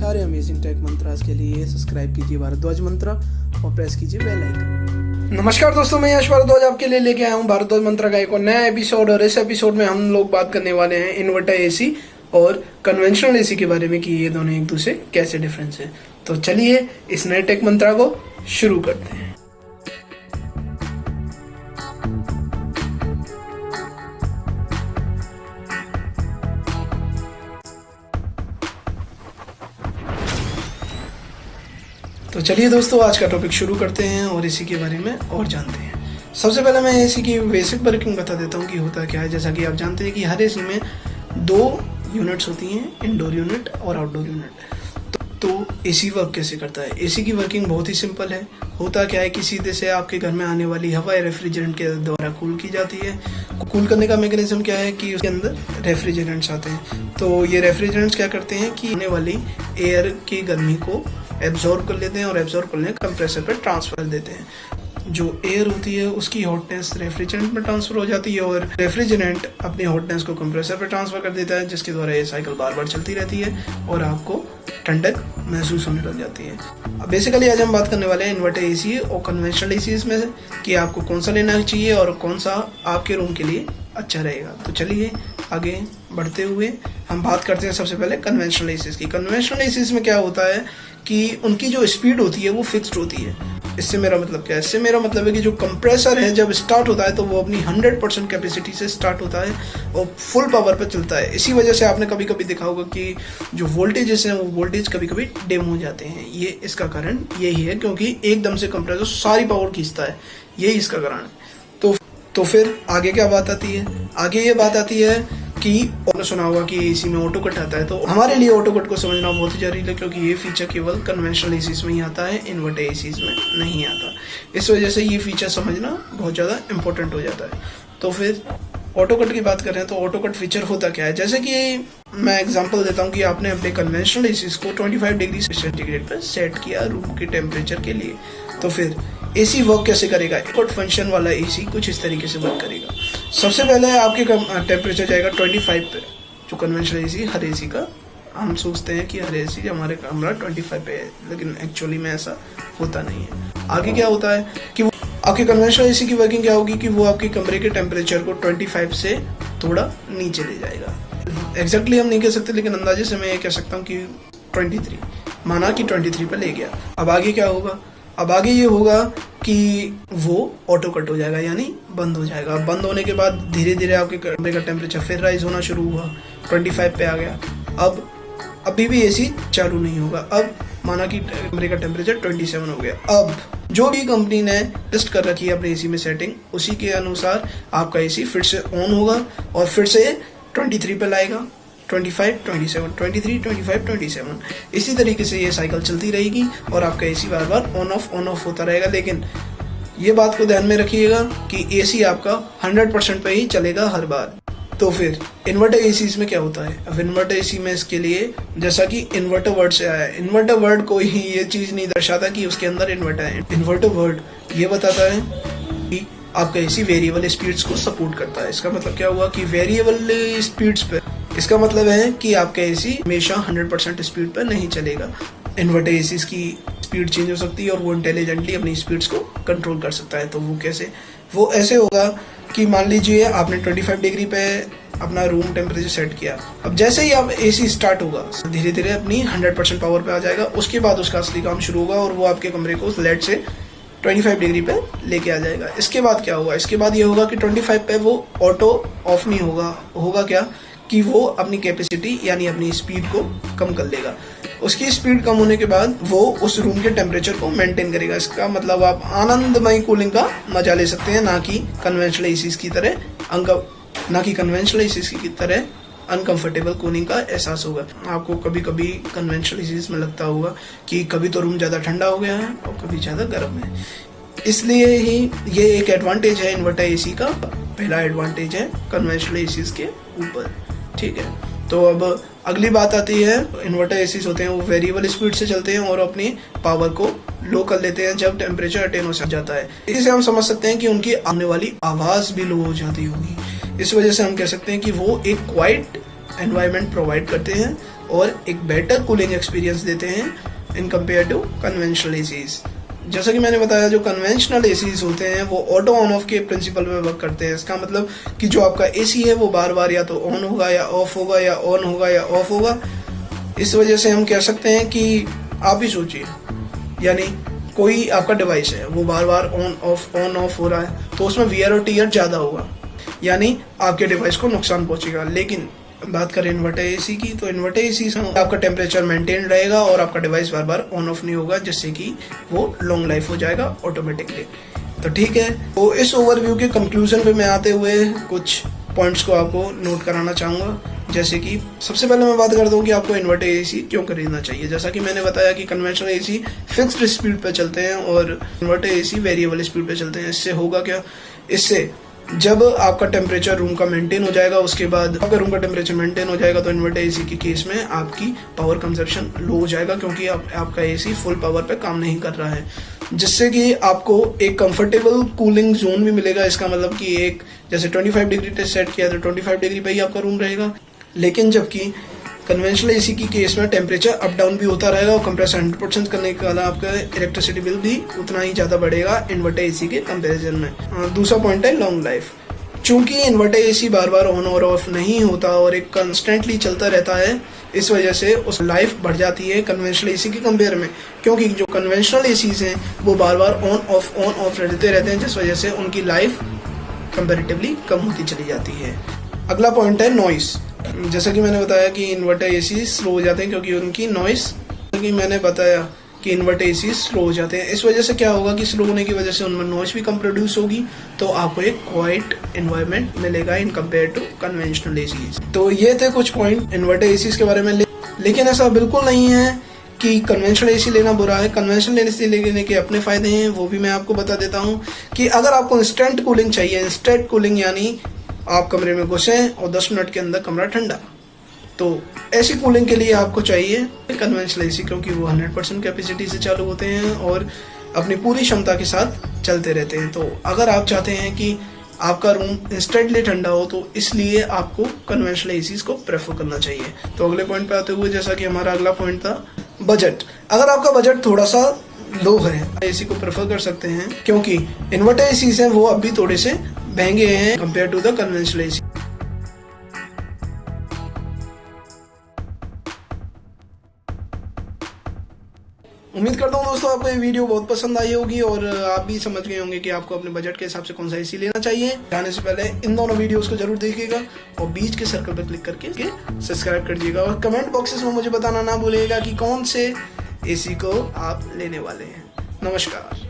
सारे amazing take mantras के लिए सब्सक्राइब कीजिए भारद्वाज मंत्रा और प्रेस कीजिए बेल आइकन। नमस्कार दोस्तों, मैं यश भारद्वाज आपके लिए लेके आया हूँ भारद्वाज मंत्रा का एक और नया एपिसोड। और इस एपिसोड में हम लोग बात करने वाले हैं इन्वर्टर एसी और कन्वेंशनल एसी के बारे में कि ये दोनों एक दूसरे कैसे डिफरेंस है। तो चलिए इस नए टेक मंत्रा को शुरू करते हैं। तो चलिए दोस्तों, आज का टॉपिक शुरू करते हैं और इसी के बारे में और जानते हैं। सबसे पहले मैं एसी की बेसिक वर्किंग बता देता हूँ कि होता क्या है। जैसा कि आप जानते हैं कि हर एसी में दो यूनिट्स होती हैं, इंडोर यूनिट और आउटडोर यूनिट। तो एसी वर्क कैसे करता है? एसी की वर्किंग बहुत ही सिंपल है। होता क्या है कि सीधे से आपके घर में आने वाली हवा रेफ्रिजरेंट के द्वारा कूल की जाती है। कूल करने का मैकेनिज्म क्या है कि उसके अंदर रेफ्रिजरेंट्स आते हैं। तो ये रेफ्रिजरेंट्स क्या करते हैं कि आने वाली एयर की गर्मी को एब्जॉर्ब कर लेते हैं और एब्जॉर्ब करने कंप्रेसर पर ट्रांसफर देते हैं। जो एयर होती है उसकी हॉटनेस रेफ्रिजरेंट में ट्रांसफर हो जाती है और रेफ्रिजरेंट अपनी हॉटनेस को कंप्रेसर पर ट्रांसफर कर देता है, जिसके द्वारा ये साइकिल बार बार चलती रहती है और आपको ठंडक महसूस होने लग जाती है। अब बेसिकली आज हम बात करने वाले हैं इन्वर्टर एसी और कन्वेंशनल एसी में से कि आपको कौन सा लेना चाहिए और कौन सा आपके रूम के लिए अच्छा रहेगा। तो चलिए आगे बढ़ते हुए हम बात करते हैं सबसे पहले कन्वेंशनल एसीज की। कन्वेंशनल एसीज में क्या होता है कि उनकी जो स्पीड होती है वो फिक्स्ड होती है। इससे मेरा मतलब क्या है? इससे मेरा मतलब है कि जो कंप्रेसर है जब स्टार्ट होता है तो वो अपनी 100% कैपेसिटी से स्टार्ट होता है और फुल पावर पे चलता है। इसी वजह से आपने कभी कभी देखा होगा कि जो वोल्टेजेस हैं वो वोल्टेज कभी कभी डिम हो जाते हैं। ये इसका कारण यही है, क्योंकि एकदम से कंप्रेसर सारी पावर खींचता है, यही इसका कारण है। तो फिर आगे क्या बात आती है? आगे ये बात आती है कि आपने सुना होगा कि एसी में ऑटो कट आता है। तो हमारे लिए ऑटो कट को समझना बहुत ही जरूरी है, क्योंकि ये फीचर केवल कन्वेंशनल एसीज में ही आता है, इन्वर्टर एसीज में नहीं आता। इस वजह से ये फीचर समझना बहुत ज़्यादा इंपॉर्टेंट हो जाता है। तो फिर ऑटो कट की बात करें तो ऑटो कट फीचर होता क्या है? जैसे कि मैं एग्जांपल देता हूँ कि आपने अपने कन्वेंशनल एसीज को 25 डिग्री सेंटीग्रेड पर सेट किया रूम के टेम्परेचर के लिए। तो फिर एसी वर्क कैसे करेगा? इनपुट फंक्शन वाला एसी कुछ इस तरीके से वर्क करेगा। सबसे पहले आपके टेम्परेचर जाएगा 25 पे। जो कन्वेंशनल एसी, हर एसी का हम सोचते हैं कि हर एसी हमारे कमरा 25 पे है, लेकिन एक्चुअली में ऐसा होता नहीं है। आगे क्या होता है कि वो आपके कन्वेंशनल एसी की वर्किंग क्या होगी कि वो आपके कमरे के टेम्परेचर को 25 से थोड़ा नीचे ले जाएगा। एग्जैक्टली हम नहीं कह सकते, लेकिन अंदाजे से मैं ये कह सकता हूँ कि 23, माना कि 23 पे ले गया। अब आगे क्या होगा? अब आगे ये होगा कि वो ऑटो कट हो जाएगा, यानी बंद हो जाएगा। बंद होने के बाद धीरे धीरे आपके कमरे का टेम्परेचर फिर राइज होना शुरू हुआ, 25 पे आ गया। अब अभी भी एसी चालू नहीं होगा। अब माना कि कमरे का टेम्परेचर 27 हो गया। अब जो भी कंपनी ने टेस्ट कर रखी है अपने एसी में सेटिंग, उसी के अनुसार आपका एसी फिर से ऑन होगा और फिर से 23 पे लाएगा। 25, 27, 23, 25, 27 इसी तरीके से ये साइकिल चलती रहेगी और आपका AC bar bar on off होता रहेगा। लेकिन ये बात को ध्यान में रखिएगा कि एसी आपका 100% पे ही चलेगा हर बार। तो फिर इन्वर्टर एसीज में क्या होता है? अब इन्वर्टर एसी में इसके लिए, जैसा कि इन्वर्टर वर्ड से आया है, इन्वर्टर वर्ड कोई ये चीज़ नहीं दर्शाता कि उसके अंदर इन्वर्टर है। इन्वर्टर वर्ड ये बताता है कि आपका एसी वेरिएबल स्पीड्स को सपोर्ट करता है। इसका मतलब क्या हुआ कि वेरिएबल स्पीड्स पे, इसका मतलब है कि आपका एसी हमेशा 100% स्पीड पर नहीं चलेगा। इन्वर्टर एसीज की स्पीड चेंज हो सकती है और वो इंटेलिजेंटली अपनी स्पीड्स को कंट्रोल कर सकता है। तो वो कैसे? वो ऐसे होगा कि मान लीजिए आपने 25 डिग्री पे अपना रूम टेम्परेचर सेट किया। अब जैसे ही आप एसी स्टार्ट होगा धीरे धीरे अपनी 100% पावर पे आ जाएगा। उसके बाद उसका असली काम शुरू होगा और वो आपके कमरे को लेट से 25 डिग्री पे लेके आ जाएगा। इसके बाद क्या होगा? इसके बाद ये होगा कि 25 पे वो ऑटो ऑफ नहीं होगा। होगा क्या कि वो अपनी कैपेसिटी यानी अपनी स्पीड को कम कर लेगा। उसकी स्पीड कम होने के बाद वो उस रूम के टेम्परेचर को मेंटेन करेगा। इसका मतलब आप आनंदमयी कूलिंग का मजा ले सकते हैं, ना कि कन्वेंशनल एसीज की तरह अनकंफर्टेबल कूलिंग का एहसास होगा। आपको कभी कभी कन्वेंशनल एसीज में लगता होगा कि कभी तो रूम ज़्यादा ठंडा हो गया है और कभी ज़्यादा गर्म है। इसलिए ही ये एक एडवांटेज है इन्वर्टर एसी का, पहला एडवांटेज है कन्वेंशनल एसीज के ऊपर। ठीक है, तो अब अगली बात आती है, इन्वर्टर एसीज होते हैं वो वेरिएबल स्पीड से चलते हैं और अपनी पावर को लो कर लेते हैं जब टेम्परेचर अटेन हो जाता है। इसे हम समझ सकते हैं कि उनकी आने वाली आवाज़ भी लो हो जाती होगी। इस वजह से हम कह सकते हैं कि वो एक क्वाइट एनवायरनमेंट प्रोवाइड करते हैं और एक बेटर कूलिंग एक्सपीरियंस देते हैं in compare to conventional ACs. जैसा कि मैंने बताया, जो कन्वेंशनल एसीज होते हैं वो ऑटो ऑन ऑफ के प्रिंसिपल पे वर्क करते हैं। इसका मतलब कि जो आपका एसी है वो बार बार या तो ऑन होगा या ऑफ होगा या ऑन होगा या ऑफ होगा। इस वजह से हम कह सकते हैं कि आप ही सोचिए, यानी कोई आपका डिवाइस है वो बार बार ऑन ऑफ हो रहा है तो उसमें वियर और टीयर ज़्यादा होगा, यानी आपके डिवाइस को नुकसान पहुंचेगा। लेकिन बात करें इन्वर्टर एसी की, तो इन्वर्टर एसी से आपका टेम्परेचर मेंटेन रहेगा और आपका device bar bar on off नहीं होगा, जिससे कि वो लॉन्ग लाइफ हो जाएगा ऑटोमेटिकली। तो ठीक है, तो इस ओवरव्यू के कंक्लूजन पे मैं आते हुए कुछ पॉइंट्स को आपको नोट कराना चाहूँगा। जैसे कि सबसे पहले मैं बात करता हूँ कि आपको इन्वर्टर एसी क्यों खरीदना चाहिए। जैसा कि मैंने बताया कि कन्वेंशनल एसी फिक्स्ड स्पीड पे चलते हैं और इन्वर्टर एसी वेरिएबल स्पीड पे चलते हैं। इससे होगा क्या, इससे जब आपका टेम्परेचर रूम का मेंटेन हो जाएगा, उसके बाद अगर रूम का टेम्परेचर मेंटेन हो जाएगा तो इन्वर्टर एसी के केस में आपकी पावर कंजप्शन लो हो जाएगा, क्योंकि आपका एसी फुल पावर पे काम नहीं कर रहा है, जिससे कि आपको एक कंफर्टेबल कूलिंग जोन भी मिलेगा। इसका मतलब कि एक जैसे 25 डिग्री पे सेट किया तो 25 डिग्री पे ही आपका रूम रहेगा। लेकिन जबकि कन्वेंशनल एसी की केस में टेम्परेचर अप डाउन भी होता रहेगा और कंप्रेसर 100% करने के बाद आपका इलेक्ट्रिसिटी बिल भी उतना ही ज़्यादा बढ़ेगा इन्वर्टर एसी के कंपैरिजन में। दूसरा पॉइंट है लॉन्ग लाइफ। चूंकि inverter AC bar bar on और ऑफ नहीं होता और एक कंस्टेंटली चलता रहता है, इस वजह से उस लाइफ बढ़ जाती है कन्वेंशनल एसी के कंपेयर में, क्योंकि जो कन्वेंशनल एसीज हैं वो बार बार ऑन ऑफ रहते रहते हैं, जिस वजह से उनकी लाइफ कंपेरेटिवली कम होती चली जाती है। अगला पॉइंट है नॉइस। जैसा कि मैंने बताया कि इन्वर्टर एसी स्लो हो जाते हैं क्योंकि उनकी नॉइस, क्योंकि मैंने बताया कि इन्वर्टर एसी स्लो हो जाते हैं। इस वजह से क्या होगा कि स्लो होने की वजह से उनमें नॉइस भी कम प्रोड्यूस होगी, तो आपको एक क्वाइट एनवायरनमेंट मिलेगा in compare to conventional ACs. तो ये थे कुछ पॉइंट इन्वर्टर एसीज के बारे में। लेकिन ऐसा बिल्कुल नहीं है कि कन्वेंशनल एसी लेना बुरा है। कन्वेंशनल एसी लेने के अपने फायदे हैं, वो भी मैं आपको बता देता हूँ कि अगर आपको इंस्टेंट कूलिंग चाहिए, इंस्टेंट कूलिंग यानी आप कमरे में घुसें और 10 मिनट के अंदर कमरा ठंडा, तो ऐसी कूलिंग के लिए आपको चाहिए कन्वेंशनल एसी, क्योंकि वो 100% कैपेसिटी से चालू होते हैं और अपनी पूरी क्षमता के साथ चलते रहते हैं। तो अगर आप चाहते हैं कि आपका रूम इंस्टेंटली ठंडा हो, तो इसलिए आपको कन्वेंशनल एसीज को प्रेफर करना चाहिए। तो अगले पॉइंट पे आते हुए, जैसा कि हमारा अगला पॉइंट था बजट। अगर आपका बजट थोड़ा सा लो है, एसी को प्रेफर कर सकते हैं, क्योंकि इन्वर्टर एसीज हैं वो अभी थोड़े से महंगे हैं compare to the conventional AC. उम्मीद करता हूँ दोस्तों आपको ये वीडियो बहुत पसंद आई होगी और आप भी समझ गए होंगे कि आपको अपने बजट के हिसाब से कौन सा एसी लेना चाहिए। जाने से पहले इन दोनों वीडियोस को जरूर देखिएगा और बीच के सर्कल पर क्लिक करके सब्सक्राइब कर दीजिएगा और कमेंट बॉक्सेस में मुझे बताना ना भूलिएगा कि कौन से एसी को आप लेने वाले हैं। नमस्कार।